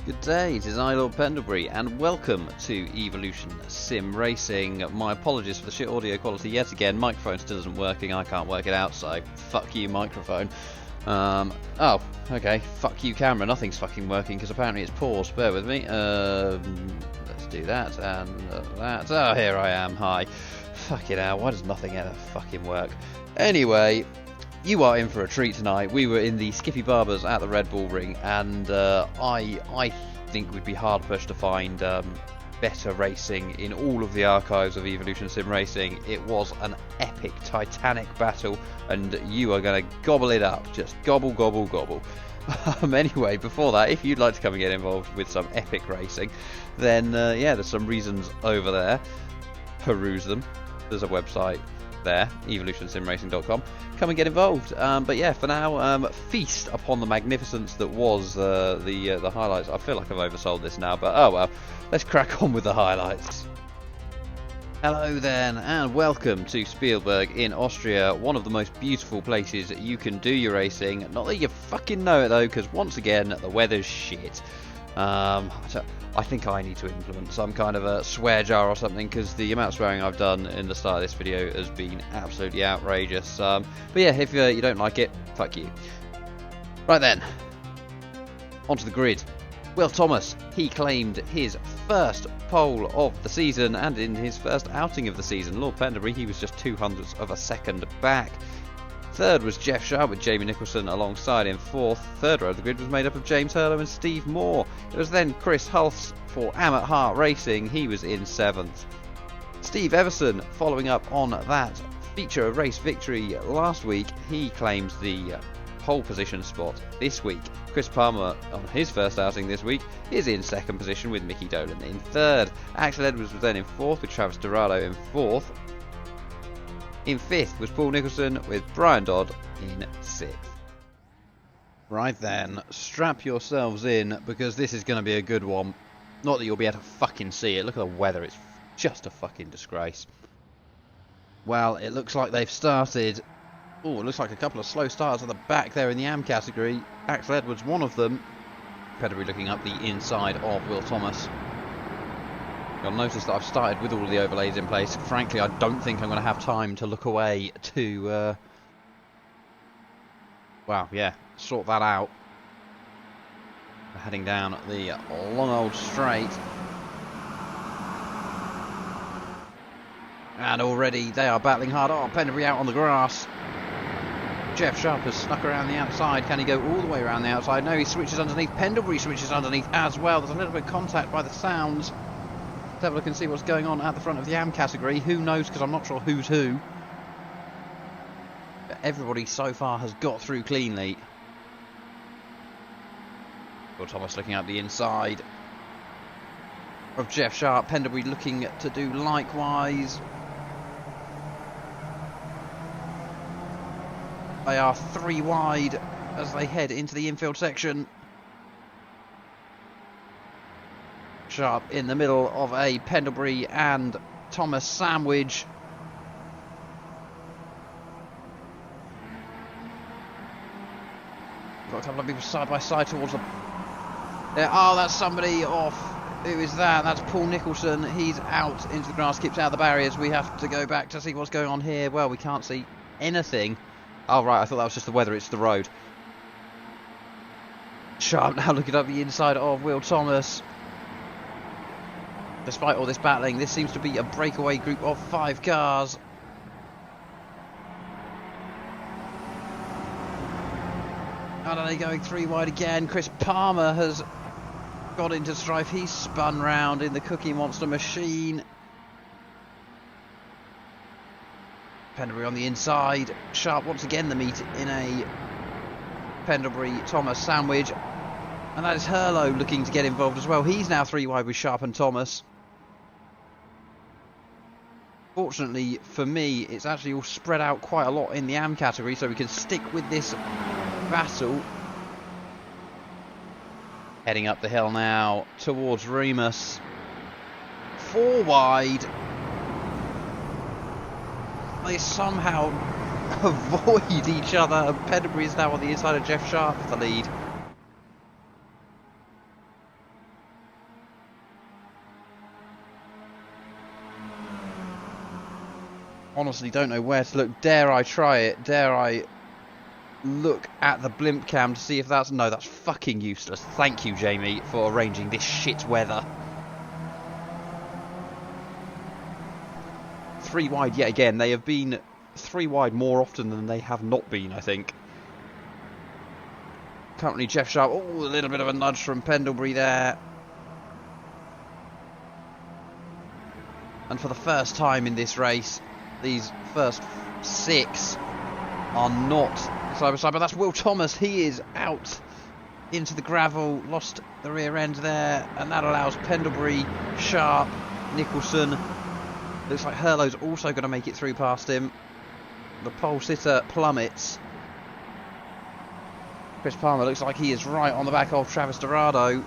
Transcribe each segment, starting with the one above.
Good day, it is I, Lord Pendlebury, and welcome to Evolution Sim Racing. My apologies for the shit audio quality yet again. Microphone still isn't working, I can't work it out, so fuck you, microphone. Oh, okay, fuck you, camera, nothing's fucking working because apparently it's paused. Bear with me. Let's do that and that. Oh, here I am, hi. Fucking hell, why does nothing ever fucking work? Anyway, you are in for a treat tonight. We were in the Skip Barbers at the Red Bull Ring, and I think we'd be hard pushed to find better racing in all of the archives of Evolution Sim Racing. It was an epic, titanic battle, and you are going to gobble it up. Just gobble, gobble, gobble. Anyway, before that, if you'd like to come and get involved with some epic racing, then yeah, there's some reasons over there. Peruse them. There's a website there, evolutionsimracing.com. Come and get involved. But yeah, for now, feast upon the magnificence that was the highlights. I feel like I've oversold this now, but oh well. Let's crack on with the highlights. Hello then, and welcome to Spielberg in Austria, one of the most beautiful places you can do your racing. Not that you fucking know it though, because once again, the weather's shit. I think I need to implement some kind of a swear jar or something, because the amount of swearing I've done in the start of this video has been absolutely outrageous. But yeah, if you don't like it, fuck you. Right then, onto the grid. Will Thomas, he claimed his first pole of the season, and in his first outing of the season. Lord Pendlebury, he was just 0.02 of a second back. Third was Jeff Sharp with Jamie Nicholson alongside him. Fourth, third row of the grid was made up of James Hurlow and Steve Moore. It was then Chris Hulse for Ammett Hart Racing. He was in 7th. Steve Everson, following up on that feature race victory last week, he claims the pole position spot this week. Chris Palmer, on his first outing this week, is in 2nd position with Mickey Dolan in 3rd. Axel Edwards was then in 4th with Travis Dorado in 4th. In 5th was Paul Nicholson with Brian Dodd in 6th. Right then, strap yourselves in, because this is going to be a good one. Not that you'll be able to fucking see it. Look at the weather, it's just a fucking disgrace. Well, it looks like they've started. Oh, it looks like a couple of slow starts at the back there in the AM category. Axel Edwards, one of them. Pendlebury looking up the inside of Will Thomas. You'll notice that I've started with all the overlays in place. Frankly, I don't think I'm going to have time to look away to, well, yeah, sort that out. We're heading down the long old straight. And already they are battling hard. Oh, Pendlebury out on the grass. Jeff Sharp has snuck around the outside. Can he go all the way around the outside? No, he switches underneath. Pendlebury switches underneath as well. There's a little bit of contact by the sounds. Let's have a look and see what's going on at the front of the AM category. Who knows, because I'm not sure who's who. But everybody so far has got through cleanly. Will Thomas looking out the inside of Jeff Sharp. Pendlebury looking to do likewise. They are 3 wide as they head into the infield section. Sharp in the middle of a Pendlebury and Thomas sandwich. Got a couple of people side by side towards the... There. Oh, that's somebody off. Who is that? That's Paul Nicholson. He's out into the grass, keeps out the barriers. We have to go back to see what's going on here. Well, we can't see anything. Oh, right, I thought that was just the weather. It's the road. Sharp now looking up the inside of Will Thomas. Despite all this battling, this seems to be a breakaway group of 5 cars. And are they going 3 wide again? Chris Palmer has got into strife. He's spun round in the Cookie Monster machine. Pendlebury on the inside. Sharp once again the meat in a Pendlebury-Thomas sandwich. And that is Hurlow looking to get involved as well. He's now 3 wide with Sharp and Thomas. Fortunately for me, it's actually all spread out quite a lot in the AM category, so we can stick with this battle. Heading up the hill now towards Remus. 4 wide. They somehow avoid each other. Pendlebury is now on the inside of Jeff Sharp with the lead. honestly don't know where to look. Dare I try it? Dare I look at the blimp cam to see if that's... No, that's fucking useless. Thank you, Jamie, for arranging this shit weather. 3 wide yet again. They have been 3 wide more often than they have not been, I think. Currently Jeff Sharp, oh, a little bit of a nudge from Pendlebury there. And for the first time in this race, these first 6 are not side by side, but that's Will Thomas. He is out into the gravel, lost the rear end there, and that allows Pendlebury, Sharp, Nicholson. Looks like Hurlow's also going to make it through past him. The pole sitter plummets. Chris Palmer looks like he is right on the back of Travis Dorado.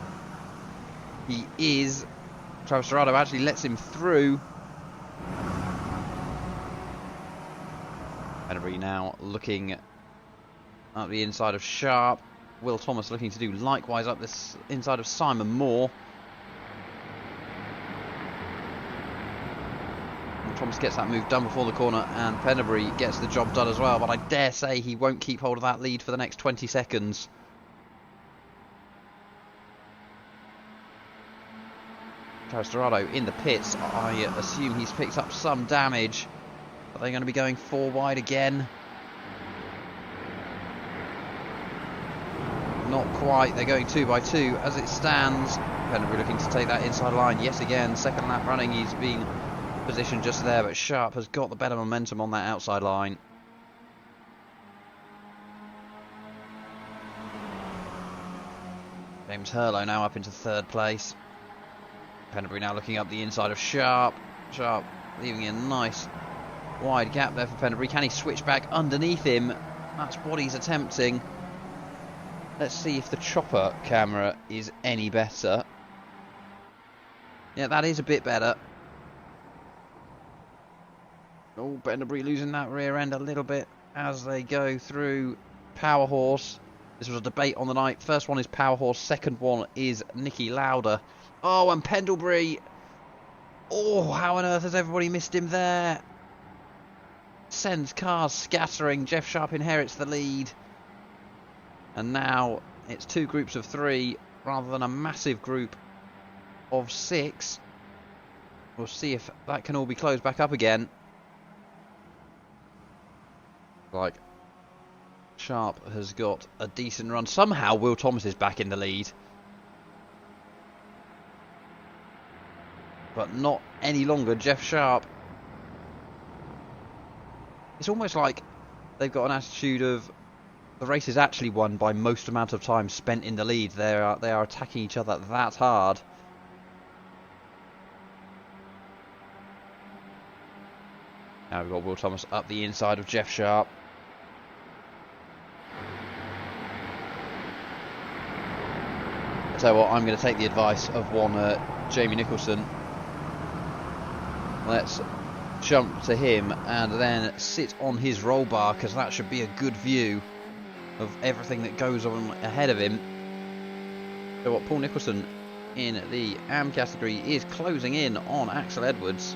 He is. Travis Dorado actually lets him through. Pendlebury now looking at the inside of Sharp. Will Thomas looking to do likewise up this inside of Simon Moore. Thomas gets that move done before the corner, and Pendlebury gets the job done as well, but I dare say he won't keep hold of that lead for the next 20 seconds. Travis Dorado in the pits. I assume he's picked up some damage. Are they going to be going 4 wide again? Not quite. They're going 2 by 2 as it stands. Pendlebury looking to take that inside line yet again. Second lap running, he's been position just there, but Sharp has got the better momentum on that outside line. James Hurlow now up into 3rd place. Pendlebury now looking up the inside of Sharp. Sharp leaving a nice wide gap there for Pendlebury. Can he switch back underneath him? That's what he's attempting. Let's see if the chopper camera is any better. Yeah, that is a bit better. Oh, Pendlebury losing that rear end a little bit as they go through Power Horse. This was a debate on the night. First one is Power Horse, second one is Nicky Lauda. Oh, and Pendlebury. Oh, how on earth has everybody missed him there? Sends cars scattering. Jeff Sharp inherits the lead. And now it's 2 groups of 3 rather than a massive group of 6. We'll see if that can all be closed back up again. Like Sharp has got a decent run. Somehow Will Thomas is back in the lead, but not any longer Jeff Sharp. It's almost like they've got an attitude of the race is actually won by most amount of time spent in the lead. They are attacking each other that hard. Now we've got Will Thomas up the inside of Jeff Sharp. I tell you what, I'm going to take the advice of one Jamie Nicholson. Let's jump to him and then sit on his roll bar, because that should be a good view of everything that goes on ahead of him. So what, Paul Nicholson in the AM category is closing in on Axel Edwards.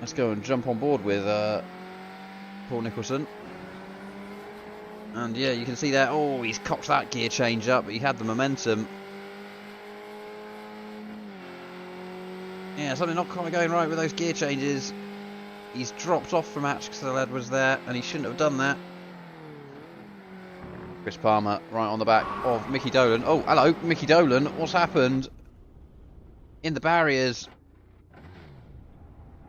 Let's go and jump on board with Paul Nicholson. And yeah, you can see there, oh, he's cocked that gear change up, but he had the momentum. Yeah, something not quite going right with those gear changes. He's dropped off from Axel Edwards there, and he shouldn't have done that. Chris Palmer right on the back of Mickey Dolan. Oh, hello, Mickey Dolan. What's happened? In the barriers.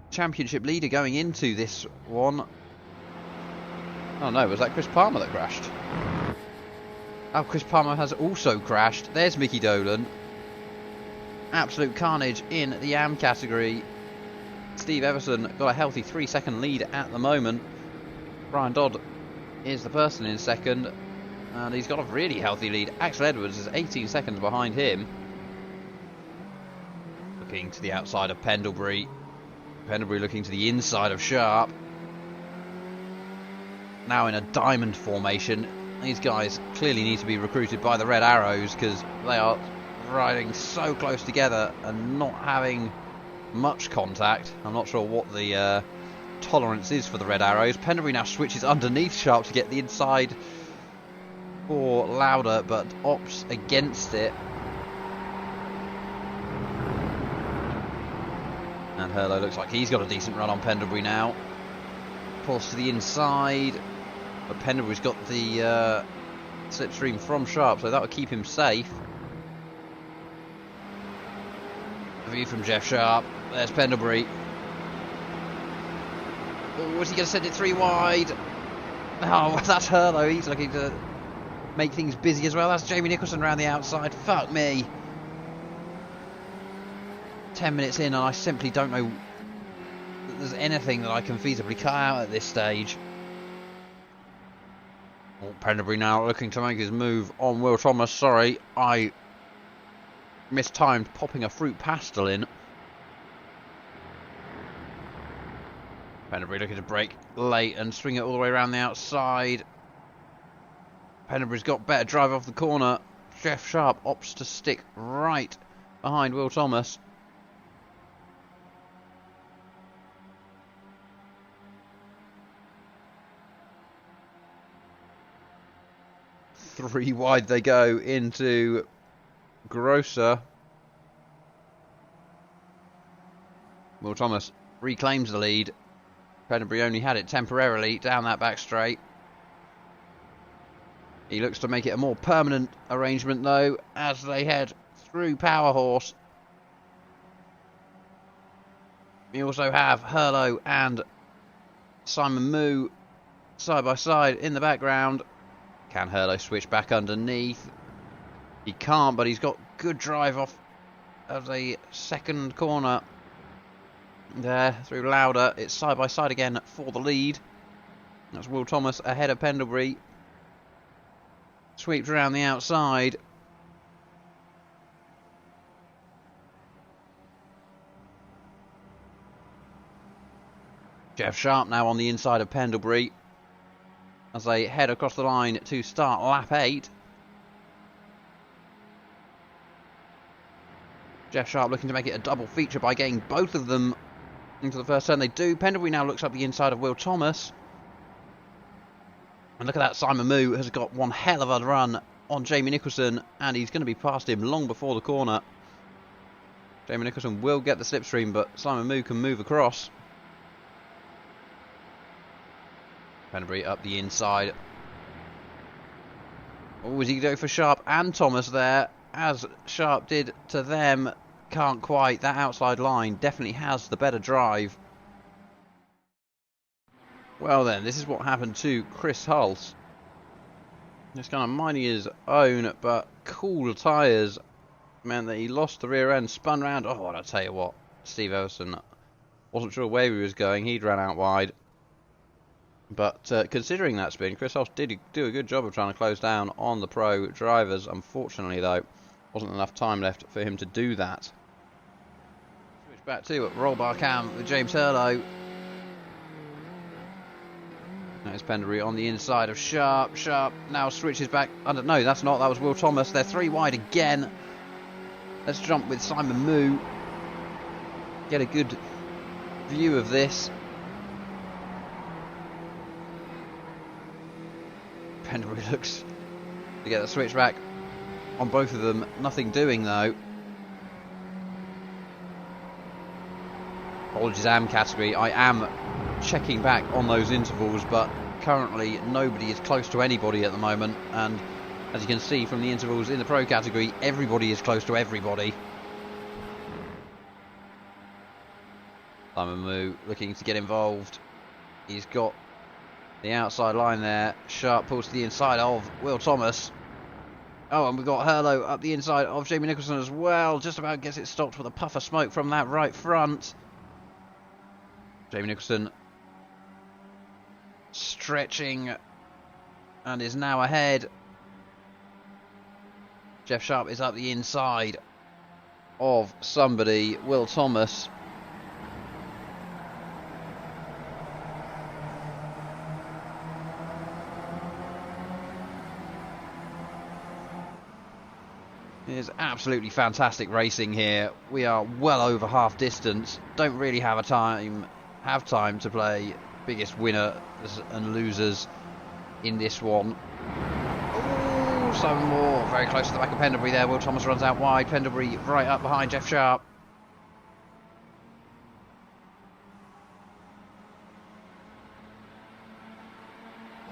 Championship leader going into this one. Oh no, was that Chris Palmer that crashed? Oh, Chris Palmer has also crashed. There's Mickey Dolan. Absolute carnage in the AM category. Steve Everson got a healthy 3-second lead at the moment. Brian Dodd is the person in second, and he's got a really healthy lead. Axel Edwards is 18 seconds behind him. Looking to the outside of Pendlebury. Pendlebury looking to the inside of Sharp. Now in a diamond formation. These guys clearly need to be recruited by the Red Arrows, because they are riding so close together and not having much contact. I'm not sure what the tolerance is for the red arrows. Pendlebury now switches underneath Sharp to get the inside for Lauda, but opts against it. And Hurlo looks like he's got a decent run on Pendlebury now. Pulls to the inside, but Pendlebury's got the slipstream from Sharp, so that would keep him safe. A view from Jeff Sharp. There's Pendlebury. Oh, is he going to send it 3 wide? Oh, that's Hurlo. He's looking to make things busy as well. That's Jamie Nicholson around the outside. Fuck me. 10 minutes in and I simply don't know that there's anything that I can feasibly cut out at this stage. Oh, Pendlebury now looking to make his move on Will Thomas. Sorry, I mistimed popping a fruit pastel in. Pendlebury looking to break late and swing it all the way around the outside. Pendlebury's got better drive off the corner. Jeff Sharp opts to stick right behind Will Thomas. Three wide they go into Grosser. Will Thomas reclaims the lead. Pendlebury only had it temporarily down that back straight. He looks to make it a more permanent arrangement though as they head through Power Horse. We also have Hurlo and Simon Moo side by side in the background. Can Hurlo switch back underneath? He can't, but he's got good drive off of the second corner. There, through Lauda. It's side by side again for the lead. That's Will Thomas ahead of Pendlebury. Sweeps around the outside. Jeff Sharp now on the inside of Pendlebury as they head across the line to start lap 8. Jeff Sharp looking to make it a double feature by getting both of them into the first turn. They do. Pendlebury now looks up the inside of Will Thomas. And look at that, Simon Moo has got one hell of a run on Jamie Nicholson, and he's going to be past him long before the corner. Jamie Nicholson will get the slipstream, but Simon Moo can move across. Pendlebury up the inside. Oh, is he going to go for Sharp and Thomas there? As Sharp did to them. Can't quite. That outside line definitely has the better drive. Well then, this is what happened to Chris Hulse. Just kind of minding his own, but cool tyres meant that he lost the rear end, spun round. Oh, I'll tell you what, Steve Everson wasn't sure where he was going. He'd ran out wide. But considering that spin, Chris Hulse did do a good job of trying to close down on the pro drivers. Unfortunately, though, wasn't enough time left for him to do that. Switch back to roll bar cam with James Hurlo. There's Pendlebury on the inside of Sharp. Sharp now switches back under. No, that's not. That was Will Thomas. They're 3 wide again. Let's jump with Simon Moo. Get a good view of this. Pendlebury looks to get the switch back on both of them. Nothing doing though. Apologies, AM category. I am checking back on those intervals, but currently nobody is close to anybody at the moment, and as you can see from the intervals in the pro category, everybody is close to everybody. Simon Moo looking to get involved. He's got the outside line there. Sharp pulls to the inside of Will Thomas. Oh, and we've got Hurlo up the inside of Jamie Nicholson as well. Just about gets it stopped with a puff of smoke from that right front. Jamie Nicholson stretching and is now ahead. Jeff Sharp is up the inside of somebody, Will Thomas. It's absolutely fantastic racing here. We are well over half distance. Don't really have time to play biggest winners and losers in this one. Oh, some more. Very close to the back of Pendlebury there. Will Thomas runs out wide. Pendlebury right up behind Jeff Sharp.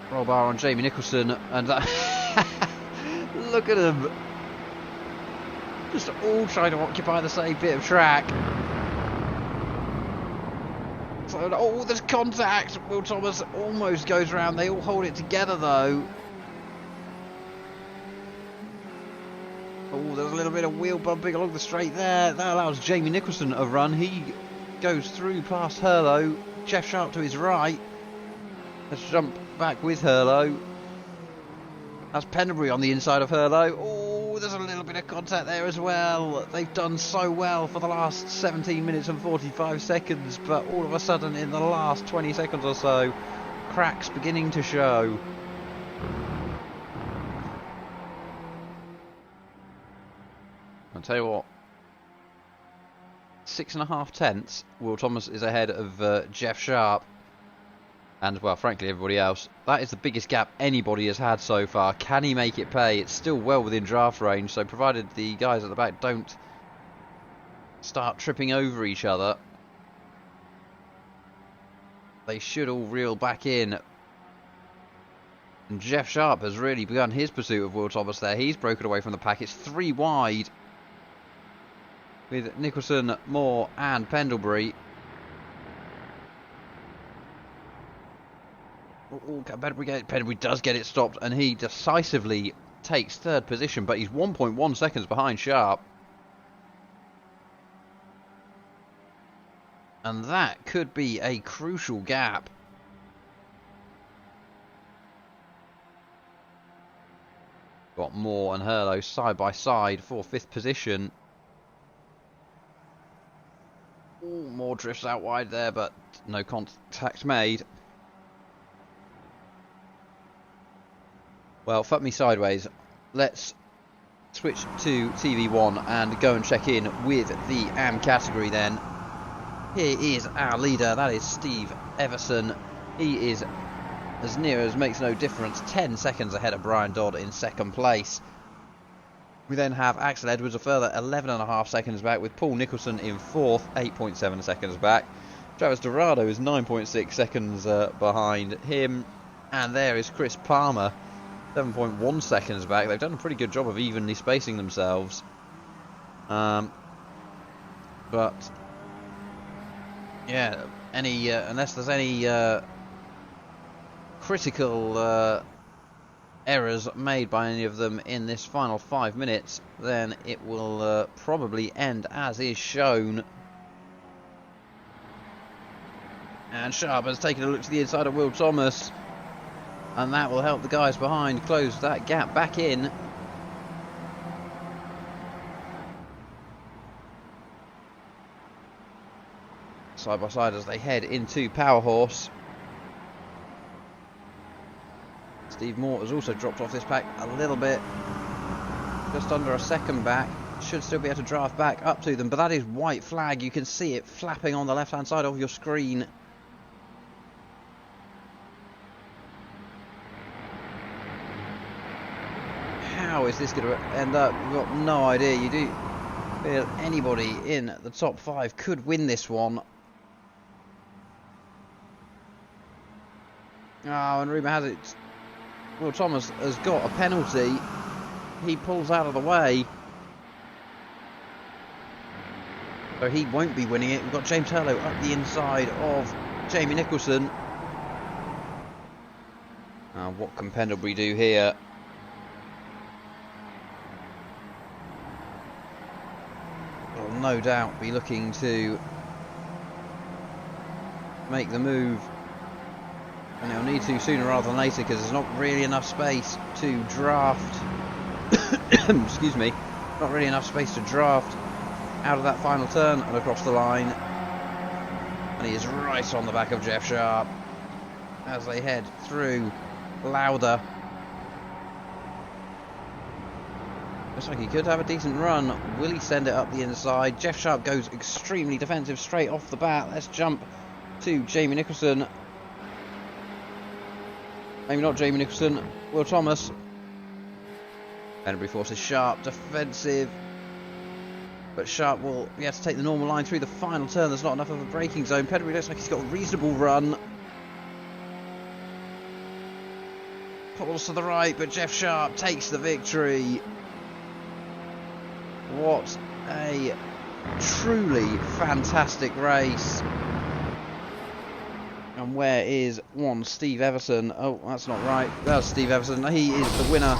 Roll bar on Jamie Nicholson, and that look at him. Just all trying to occupy the same bit of track. So, oh, there's contact. Will Thomas almost goes round. They all hold it together though. Oh, there's a little bit of wheel bumping along the straight there. That allows Jamie Nicholson a run. He goes through past Hurlo. Jeff Sharp to his right. Let's jump back with Hurlo. That's Pendlebury on the inside of Hurlo. Oh, there's a little bit of contact there as well. They've done so well for the last 17 minutes and 45 seconds, but all of a sudden in the last 20 seconds or so, cracks beginning to show. I'll tell you what, 6.5 tenths, Will Thomas is ahead of Jeff Sharp. And, well, frankly, everybody else. That is the biggest gap anybody has had so far. Can he make it pay? It's still well within draft range, so provided the guys at the back don't start tripping over each other, they should all reel back in. And Jeff Sharp has really begun his pursuit of Will Thomas there. He's broken away from the pack. It's 3 wide with Nicholson, Moore and Pendlebury. Pendlebury does get it stopped, and he decisively takes third position, but he's 1.1 seconds behind Sharp. And that could be a crucial gap. Got Moore and Hurlo side by side for 5th position. Ooh, Moore drifts out wide there, but no contact made. Well, fuck me sideways. Let's switch to TV1 and go and check in with the AM category then. Here is our leader, that is Steve Everson. He is, as near as makes no difference, 10 seconds ahead of Brian Dodd in 2nd place. We then have Axel Edwards a further 11.5 seconds back, with Paul Nicholson in 4th, 8.7 seconds back. Travis Dorado is 9.6 seconds behind him. And there is Chris Palmer, 7.1 seconds back. They've done a pretty good job of evenly spacing themselves. But yeah, unless there's any critical errors made by any of them in this final 5 minutes, then it will probably end as is shown. And Sharp has taken a look to the inside of Will Thomas, and that will help the guys behind close that gap back in. Side by side as they head into Power Horse. Steve Moore has also dropped off this pack a little bit. Just under a second back. Should still be able to draft back up to them, but that is white flag. You can see it flapping on the left hand side of your screen. How is this going to end up? We've got no idea. You do feel anybody in the top 5 could win this one. Oh, and rumour has it Will Thomas has got a penalty. He pulls out of the way, so he won't be winning it. We've got James Hurlo up the inside of Jamie Nicholson. Now, what can Pendlebury do here? Will no doubt be looking to make the move, and he'll need to sooner rather than later, because there's not really enough space to draft. Excuse me, not really enough space to draft out of that final turn and across the line. And he is right on the back of Jeff Sharp as they head through Lauder. Looks like he could have a decent run. Will he send it up the inside? Jeff Sharp goes extremely defensive straight off the bat. Let's jump to Jamie Nicholson. Maybe not Jamie Nicholson. Will Thomas. Penderbury forces Sharp defensive. But Sharp will be able to take the normal line through the final turn. There's not enough of a braking zone. Penderbury looks like he's got a reasonable run. Pulls to the right, but Jeff Sharp takes the victory. What a truly fantastic race. And where is one Steve Everson? Oh, that's not right. That's Steve Everson. He is the winner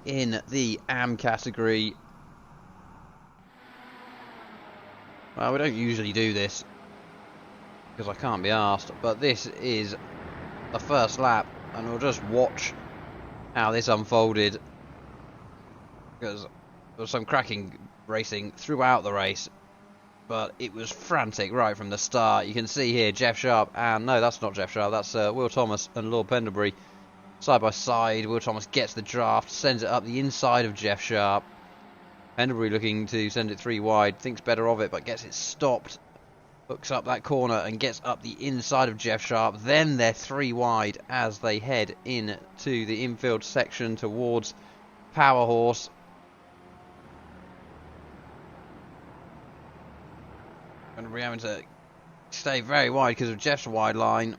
in the AM category. Well, we don't usually do this because I can't be asked, but this is the first lap, and we'll just watch how this unfolded, because there was some cracking racing throughout the race, but it was frantic right from the start. You can see here Jeff Sharp, and no, that's not Jeff Sharp, that's Will Thomas and Lord Penderbury side by side. Will Thomas gets the draft, sends it up the inside of Jeff Sharp. Penderbury looking to send it 3 wide, thinks better of it, but gets it stopped. Hooks up that corner and gets up the inside of Jeff Sharp. Then they're 3 wide as they head into the infield section towards Power Horse. Going to be having to stay very wide because of Jeff's wide line.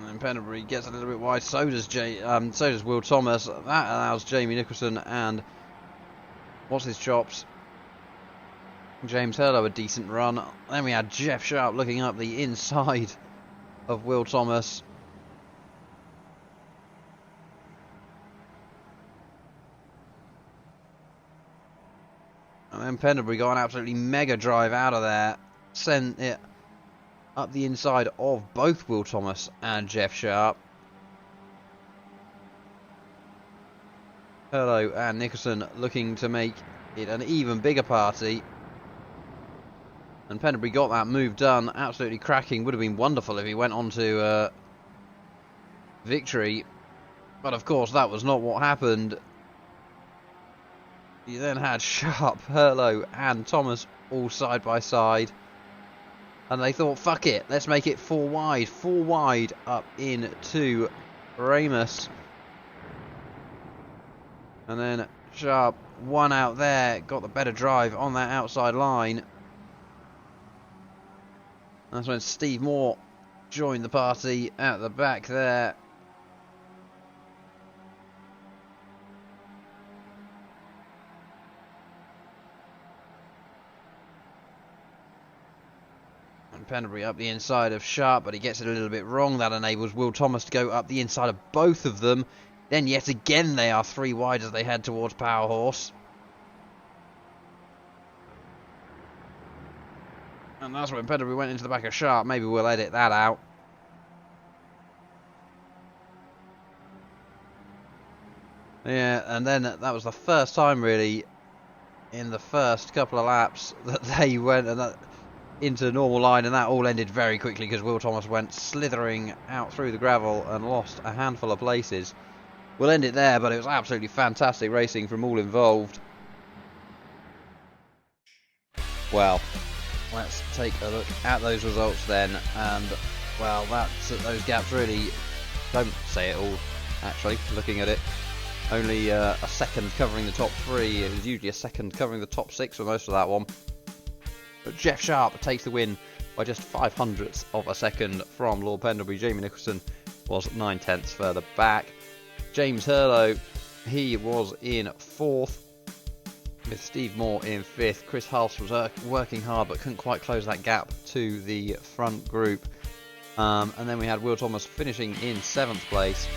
And Penderbury gets a little bit wide, so does Will Thomas. That allows Jamie Nicholson and what's his chops? James Hurlo a decent run. Then we had Jeff Sharp looking up the inside of Will Thomas. And then Penderbury got an absolutely mega drive out of there. Sent it up the inside of both Will Thomas and Jeff Sharp. Hurlo and Nicholson looking to make it an even bigger party. And Penderbury got that move done. Absolutely cracking. Would have been wonderful if he went on to victory. But of course that was not what happened. You then had Sharp, Hurlo and Thomas all side by side. And they thought, fuck it, let's make it 4 wide. 4 wide up into Ramus. And then Sharp, 1 out there, got the better drive on that outside line. That's when Steve Moore joined the party at the back there. Penderbury up the inside of Sharp, but he gets it a little bit wrong. That enables Will Thomas to go up the inside of both of them. Then yet again they are 3 wide as they head towards Power Horse. And that's when Penderbury went into the back of Sharp. Maybe we'll edit that out. Yeah, and then that was the first time really in the first couple of laps that they went into normal line, and that all ended very quickly because Will Thomas went slithering out through the gravel and lost a handful of places. We'll end it there, but it was absolutely fantastic racing from all involved. Well, let's take a look at those results then, and well, those gaps really don't say it all, actually, looking at it. Only a second covering the top 3, it was usually a second covering the top 6 for most of that one. But Jeff Sharp takes the win by just 0.05 of a second from Lord Penderbury. Jamie Nicholson was 0.9 further back. James Hurlo, he was in 4th, with Steve Moore in 5th. Chris Hulse was working hard but couldn't quite close that gap to the front group. And then we had Will Thomas finishing in 7th place.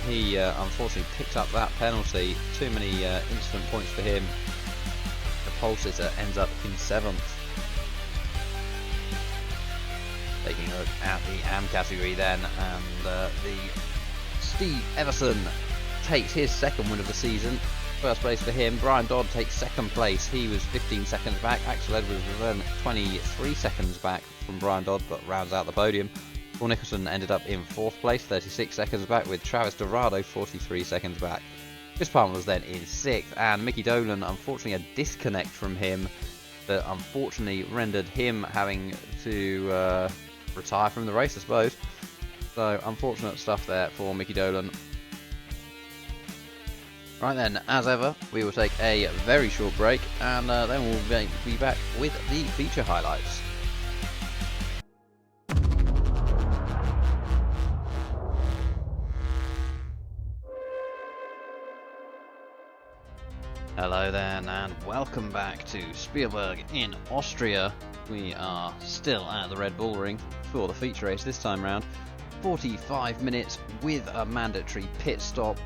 He unfortunately picked up that penalty. Too many incident points for him. The pole sitter ends up in 7th. Taking a look at the AM category then, and the Steve Everson takes his 2nd win of the season. First place for him. Brian Dodd takes 2nd place. He was 15 seconds back. Axel Edwards was then 23 seconds back from Brian Dodd, but rounds out the podium. Paul Nicholson ended up in 4th place, 36 seconds back, with Travis Dorado 43 seconds back. Chris Palmer was then in 6th, and Mickey Dolan, unfortunately a disconnect from him that unfortunately rendered him having to retire from the race, I suppose. So unfortunate stuff there for Mickey Dolan. Right then, as ever, we will take a very short break, and then we'll be back with the feature highlights. Hello then, and welcome back to Spielberg in Austria. We are still at the Red Bull Ring for the feature race this time round. 45 minutes with a mandatory pit stop.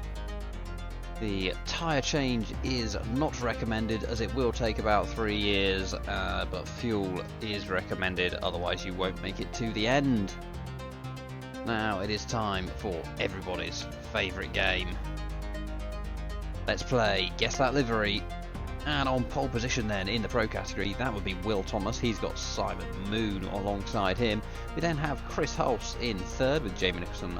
The tyre change is not recommended, as it will take about 3 years, but fuel is recommended, otherwise you won't make it to the end. Now it is time for everybody's favourite game. Let's play Guess That Livery, and on pole position then in the pro category, that would be Will Thomas. He's got Simon Moon alongside him. We then have Chris Hulse in 3rd with Jamie Nicholson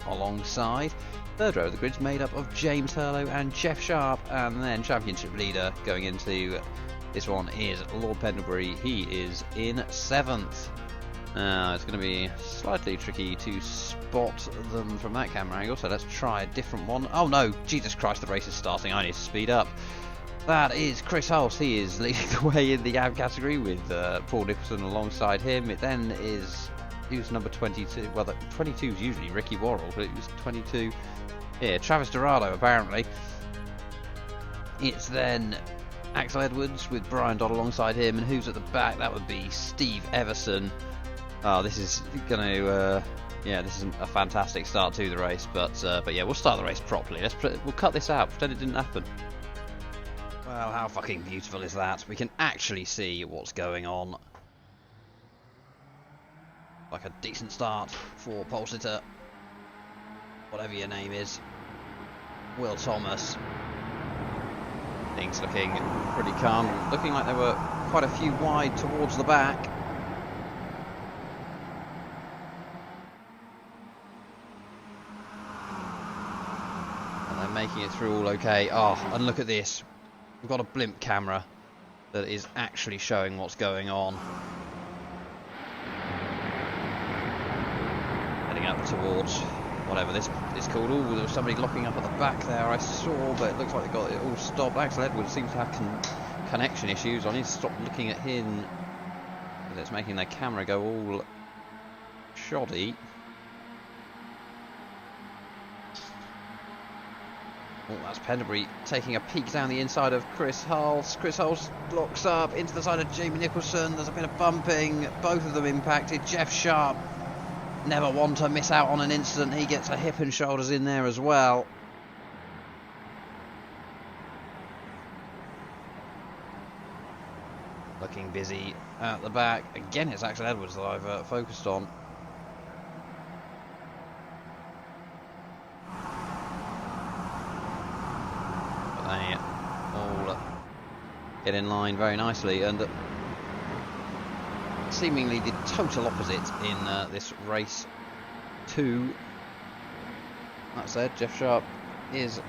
alongside. 3rd row of the grid's made up of James Hurlow and Jeff Sharp, and then championship leader going into this one is Lord Pendlebury. He is in 7th. It's going to be slightly tricky to spot them from that camera angle, so let's try a different one. Oh no, Jesus Christ, the race is starting, I need to speed up. That is Chris Hulse. He is leading the way in the AM category with Paul Nicholson alongside him. It then is, who's number 22? Well, 22 is usually Ricky Worrell, but it was 22 here. Travis Dorado, apparently. It's then Axel Edwards with Brian Dodd alongside him, and who's at the back? That would be Steve Everson. Oh, this is going to, yeah, this is a fantastic start to the race, but yeah, we'll start the race properly. We'll cut this out, pretend it didn't happen. Well, how fucking beautiful is that? We can actually see what's going on. Like a decent start for pole sitter, whatever your name is, Will Thomas. Things looking pretty calm, looking like there were quite a few wide towards the back. Making it through all okay. Oh, and look at this. We've got a blimp camera that is actually showing what's going on. Heading up towards whatever this is called. Oh, there was somebody locking up at the back there, I saw, but it looks like they got it all stopped. Axel Edwards seems to have connection issues. I need to stop looking at him, because it's making their camera go all shoddy. Oh, that's Pendlebury taking a peek down the inside of Chris Hulse. Chris Hulse locks up into the side of Jamie Nicholson. There's a bit of bumping. Both of them impacted. Jeff Sharp, never one to miss out on an incident. He gets a hip and shoulders in there as well. Looking busy at the back. Again, it's Axel Edwards that I've focused on. They all get in line very nicely, and seemingly the total opposite in this race 2. That said, Jeff Sharp is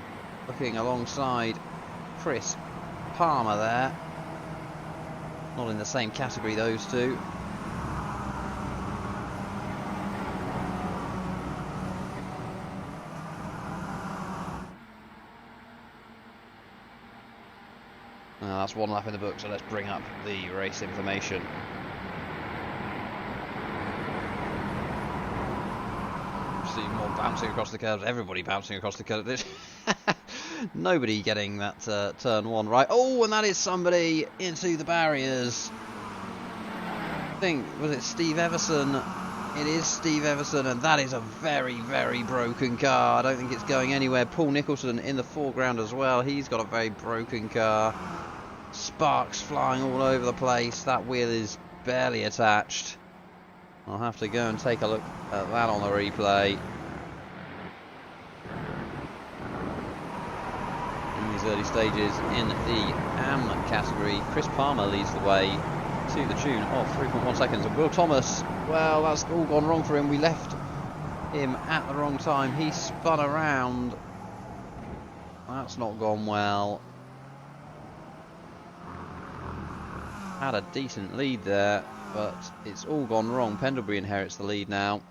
looking alongside Chris Palmer there. Not in the same category, those two. That's one lap in the book, so let's bring up the race information. See more bouncing across the curves, everybody bouncing across the curves. Nobody getting that turn 1 right. Oh, and that is somebody into the barriers. I think, was it Steve Everson? It is Steve Everson, and that is a very, very broken car. I don't think it's going anywhere. Paul Nicholson in the foreground as well. He's got a very broken car. Sparks flying all over the place. That wheel is barely attached. I'll have to go and take a look at that on the replay. In these early stages in the AM category, Chris Palmer leads the way to the tune of 3.1 seconds. And Will Thomas, well, that's all gone wrong for him. We left him at the wrong time. He spun around. That's not gone well. Had a decent lead there, but it's all gone wrong. Pendlebury inherits the lead now.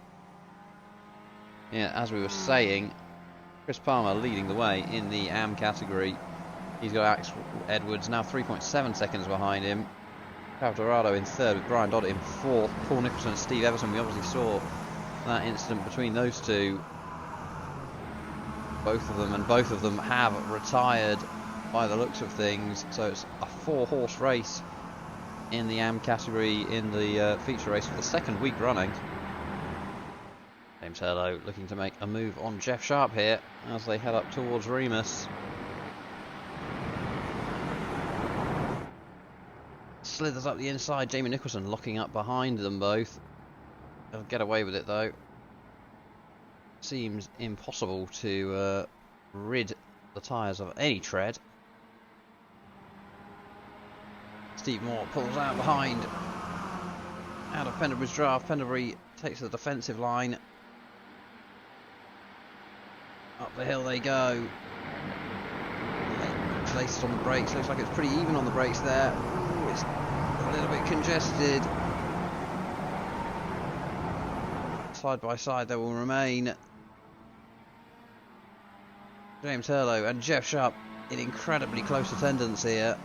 Yeah, as we were saying, Chris Palmer leading the way in the AM category. He's got Axel Edwards now 3.7 seconds behind him. Travis Dorado in third with Brian Doddett in fourth. Paul Nicholson and Steve Everson. We obviously saw that incident between those two. Both of them have retired by the looks of things. So it's a 4-horse race in the AM category in the feature race for the second week running. James Hurlow looking to make a move on Jeff Sharp here as they head up towards Remus. Slithers up the inside. Jamie Nicholson locking up behind them both. They'll get away with it though. Seems impossible to rid the tyres of any tread. Steve Moore pulls out behind. Out of Pendlebury's draft. Pendlebury takes the defensive line. Up the hill they go. Places on the brakes. Looks like it's pretty even on the brakes there. Ooh, it's a little bit congested. Side by side they will remain. James Hurlow and Jeff Sharp in incredibly close attendance here.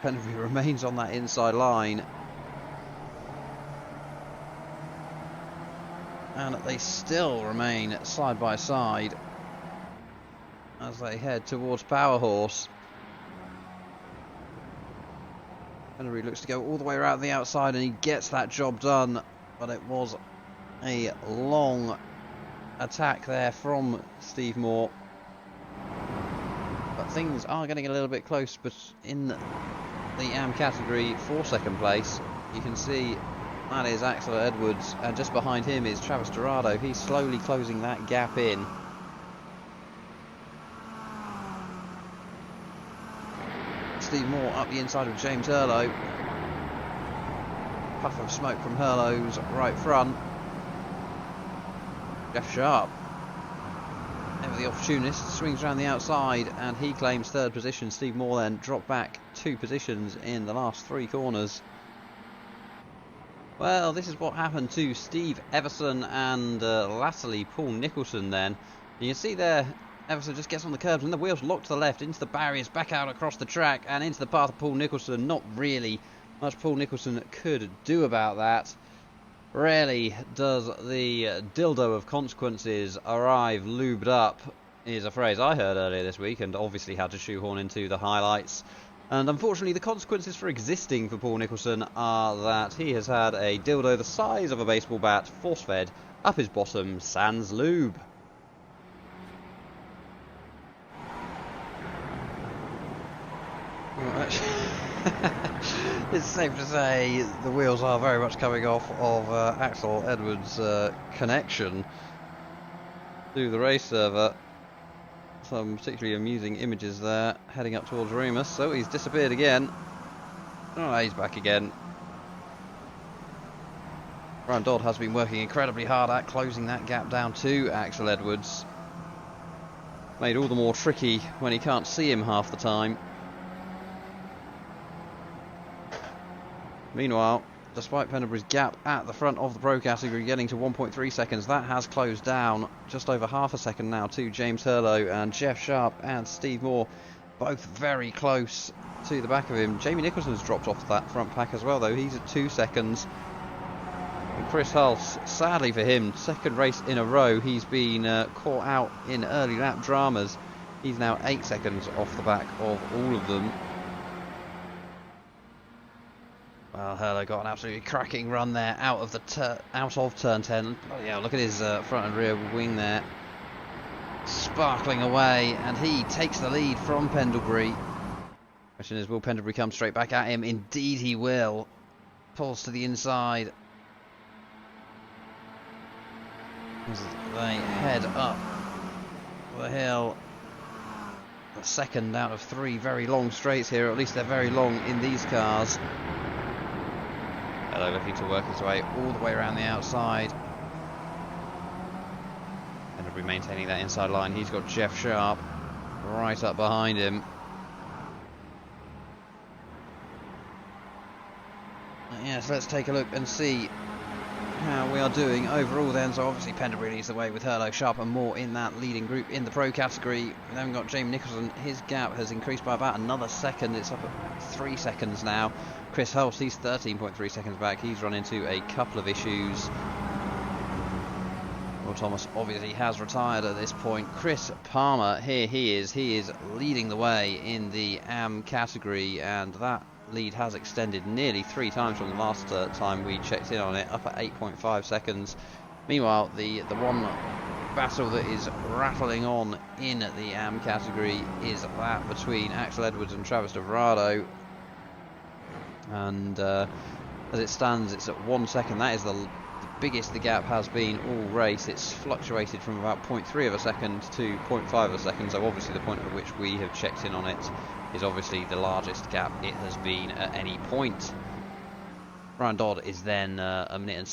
Pendlebury remains on that inside line. And they still remain side by side as they head towards Power Horse. Pendlebury looks to go all the way around the outside and he gets that job done, but it was a long attack there from Steve Moore. But things are getting a little bit close, but in the AM category for second place, you can see that is Axel Edwards, and just behind him is Travis Dorado. He's slowly closing that gap in. Steve Moore up the inside of James Hurlow. Puff of smoke from Hurlow's right front. Jeff Sharp, ever the opportunist, swings around the outside and he claims third position. Steve Moore then dropped back 2 positions in the last 3 corners. Well, this is what happened to Steve Everson and latterly Paul Nicholson then. You can see there, Everson just gets on the curbs and the wheels lock to the left, into the barriers, back out across the track and into the path of Paul Nicholson. Not really much Paul Nicholson could do about that. Rarely does the dildo of consequences arrive lubed up, is a phrase I heard earlier this week and obviously had to shoehorn into the highlights. And unfortunately the consequences for existing for Paul Nicholson are that he has had a dildo the size of a baseball bat force-fed up his bottom sans lube. It's safe to say the wheels are very much coming off of Axel Edwards' connection to the race server. Some particularly amusing images there, heading up towards Remus. So he's disappeared again. Oh, he's back again. Brian Dodd has been working incredibly hard at closing that gap down to Axel Edwards. Made all the more tricky when he can't see him half the time. Meanwhile, despite Pendlebury's gap at the front of the pro category getting to 1.3 seconds, that has closed down just over half a second now to James Hurlow, and Jeff Sharp and Steve Moore both very close to the back of him. Jamie Nicholson's dropped off that front pack as well though, he's at 2 seconds. And Chris Hulse, sadly for him, second race in a row, he's been caught out in early lap dramas. He's now 8 seconds off the back of all of them. Well, Hurlow got an absolutely cracking run there out of turn 10. Oh yeah, look at his front and rear wing there, sparkling away, and he takes the lead from Pendlebury. Question is, will Pendlebury come straight back at him? Indeed he will. Pulls to the inside as they head up the hill. second out of 3 very long straights here, or at least they're very long in these cars. Hello, looking to work his way all the way around the outside. And he'll be maintaining that inside line. He's got Jeff Sharp right up behind him. Yes, let's take a look and see how we are doing overall then. So obviously Pendlebury leads the way with Hurlo, Sharp and Moore in that leading group in the pro category. We then got Jamie Nicholson. His gap has increased by about another second. It's up at 3 seconds now. Chris Hulse, he's 13.3 seconds back. He's run into a couple of issues. Will Thomas obviously has retired at this point. Chris Palmer, here he is leading the way in the AM category, and that lead has extended nearly 3 times from the last time we checked in on it, up at 8.5 seconds. Meanwhile, the one battle that is rattling on in the AM category is that between Axel Edwards and Travis Dorado, and as it stands, it's at 1 second. That is the biggest the gap has been all race. It's fluctuated from about 0.3 of a second to 0.5 of a second, so obviously the point at which we have checked in on it is obviously the largest gap it has been at any point. Brian Dodd is then a minute and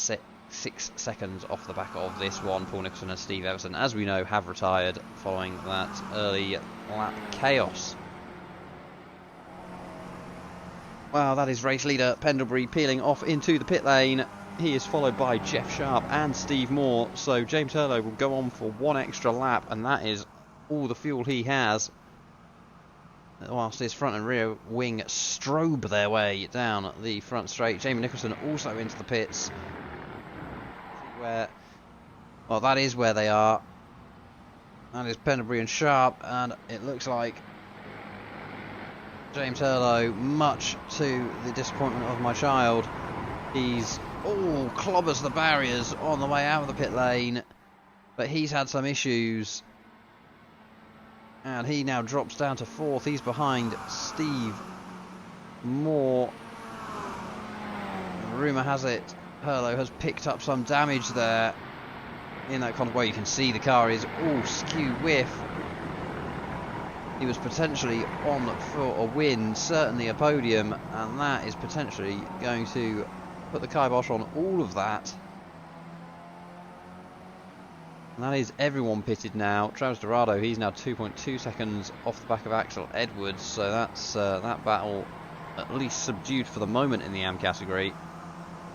6 seconds off the back of this one. Paul Nicholson and Steve Everson, as we know, have retired following that early lap chaos. Wow, that is race leader Pendlebury peeling off into the pit lane. He is followed by Jeff Sharp and Steve Moore, so James Hurlo will go on for 1 extra lap, and that is all the fuel he has, whilst his front and rear wing strobe their way down the front straight. Jamie Nicholson also into the pits. Well, that is where they are. That is Pendlebury and Sharp, and it looks like James Hurlo, much to the disappointment of my child, he's clobbers the barriers on the way out of the pit lane, but he's had some issues, and he now drops down to 4th. He's behind Steve Moore. Rumour has it Hurlo has picked up some damage there in that kind of way. You can see the car is all skew whiff. He was potentially on for a win, certainly a podium, and that is potentially going to put the kibosh on all of that. And that is everyone pitted now. Travis Dorado, he's now 2.2 seconds off the back of Axel Edwards, so that's that battle at least subdued for the moment in the AM category.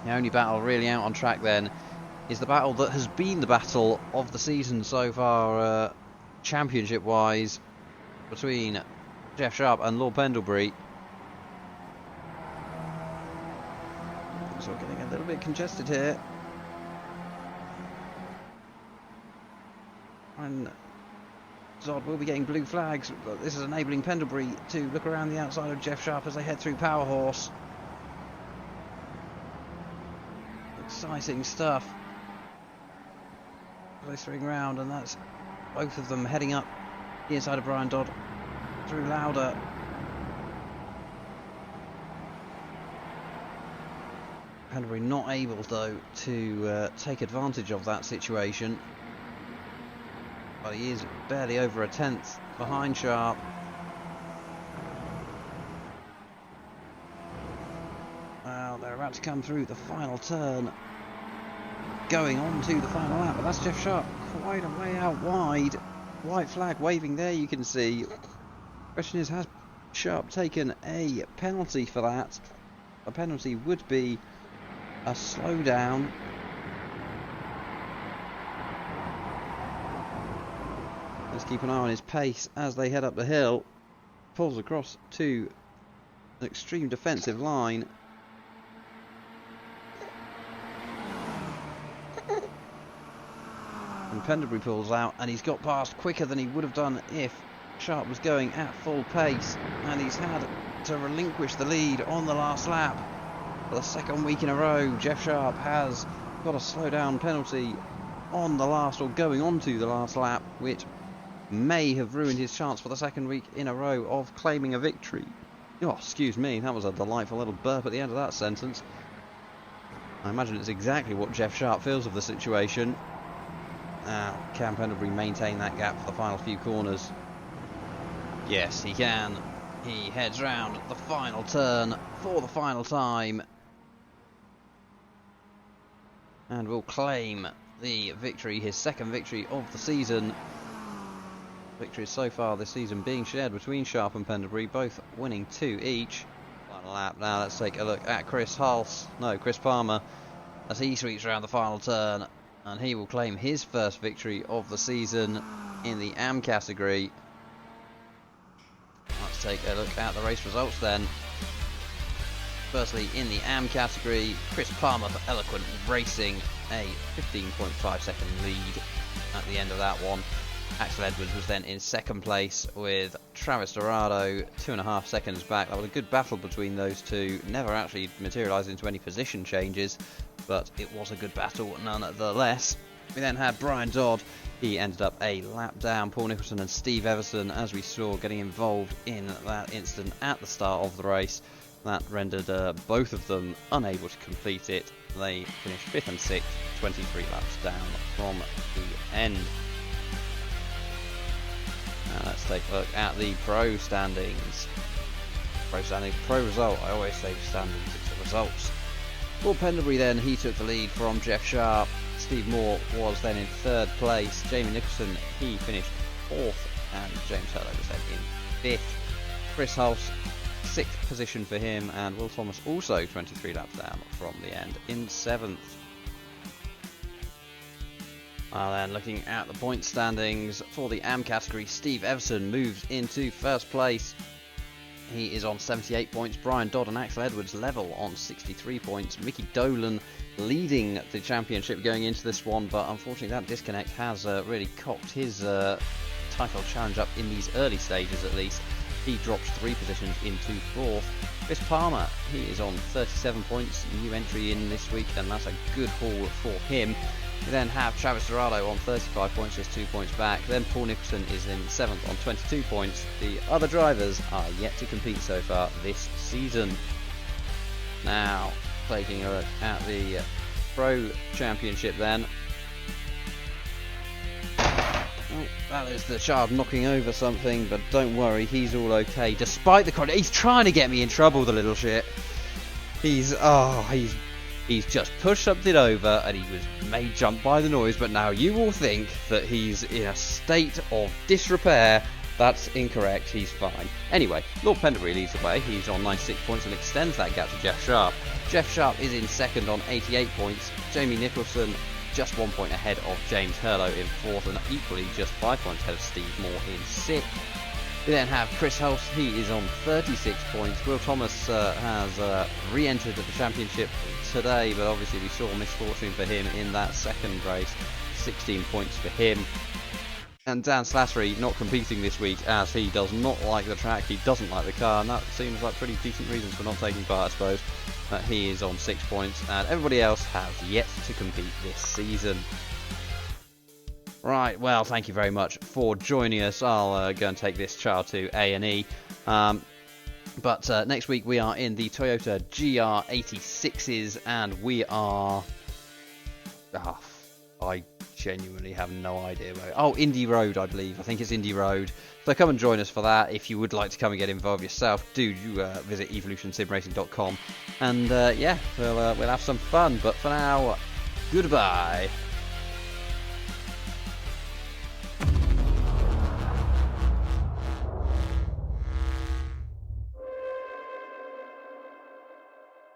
The only battle really out on track then is the battle that has been the battle of the season so far, championship wise, between Jeff Sharp and Lord Pendlebury. So we're getting a little bit congested here. And Zod will be getting blue flags, but this is enabling Pendlebury to look around the outside of Jeff Sharp as they head through Power Horse. Exciting stuff. They swing round, and that's both of them heading up the inside of Brian Dodd through Lauder. Pendlebury not able though to take advantage of that situation, but he is barely over a 10th behind Sharp. Well, they're about to come through the final turn, going on to the final lap, but that's Jeff Sharp quite a way out wide. White flag waving there, you can see. Question is, has Sharp taken a penalty for that? A penalty would be a slowdown. Let's keep an eye on his pace as they head up the hill. Pulls across to an extreme defensive line. And Pendlebury pulls out, and he's got past quicker than he would have done if Sharp was going at full pace, and he's had to relinquish the lead on the last lap. For the second week in a row, Jeff Sharp has got a slow-down penalty on the last, or going on to the last lap, which may have ruined his chance for the second week in a row of claiming a victory. Oh, excuse me, that was a delightful little burp at the end of that sentence. I imagine it's exactly what Jeff Sharp feels of the situation. Now, can Pendlebury maintain that gap for the final few corners? Yes, he can. He heads round the final turn for the final time and will claim the victory, his second victory of the season. Victories so far this season being shared between Sharp and Pendlebury, both winning 2 each. Final lap now, let's take a look at Chris Palmer, as he sweeps around the final turn, and he will claim his first victory of the season in the AM category. Let's take a look at the race results then. Firstly, in the AM category, Chris Palmer for Eloquent Racing, a 15.5 second lead at the end of that one. Axel Edwards was then in second place with Travis Dorado 2.5 seconds back. That was a good battle between those two, never actually materialised into any position changes, but it was a good battle nonetheless. We then had Brian Dodd. He ended up a lap down. Paul Nicholson and Steve Everson, as we saw, getting involved in that incident at the start of the race. That rendered both of them unable to complete it. They finished 5th and 6th, 23 laps down from the end. Now let's take a look at the pro standings. Pro result. I always say standings, it's the results. For Pendlebury then, he took the lead from Jeff Sharp. Steve Moore was then in 3rd place. Jamie Nicholson, he finished 4th, and James Hurley was then in 5th. Chris Hulse, 6th position for him, and Will Thomas also 23 laps down from the end in 7th. Then looking at the point standings for the AM category, Steve Everson moves into 1st place. He is on 78 points. Brian Dodd and Axel Edwards level on 63 points. Mickey Dolan leading the championship going into this one, but unfortunately that disconnect has really cocked his title challenge up in these early stages at least. He drops 3 positions into 4th. Chris Palmer, he is on 37 points, new entry in this week, and that's a good haul for him. We then have Travis Dorado on 35 points, just 2 points back. Then Paul Nicholson is in 7th on 22 points. The other drivers are yet to compete so far this season. Now, taking a look at the Pro Championship then. Oh, that is the child knocking over something, but don't worry, he's all okay. Despite the contact, he's trying to get me in trouble, the little shit. He's just pushed something over and he was made jump by the noise, but now you will think that he's in a state of disrepair. That's incorrect, he's fine. Anyway, Lord Pendlebury leads the way. He's on 96 points and extends that gap to Jeff Sharp. Jeff Sharp is in 2nd on 88 points. Jamie Nicholson just 1 point ahead of James Hurlow in 4th, and equally just 5 points ahead of Steve Moore in 6th. We then have Chris Hulse, he is on 36 points. Will Thomas has re-entered the championship today, but obviously we saw misfortune for him in that second race. 16 points for him. And Dan Slattery not competing this week as he does not like the track, he doesn't like the car, and that seems like pretty decent reasons for not taking part, I suppose. He is on 6 points, and everybody else has yet to compete this season. Right, well, thank you very much for joining us. I'll go and take this child to A&E. But next week we are in the Toyota GR86s, and we are... I genuinely have no idea where... Oh, Indy Road, I believe. I think it's Indy Road. So come and join us for that. If you would like to come and get involved yourself, do visit evolutionsimracing.com. And yeah, we'll have some fun. But for now, goodbye.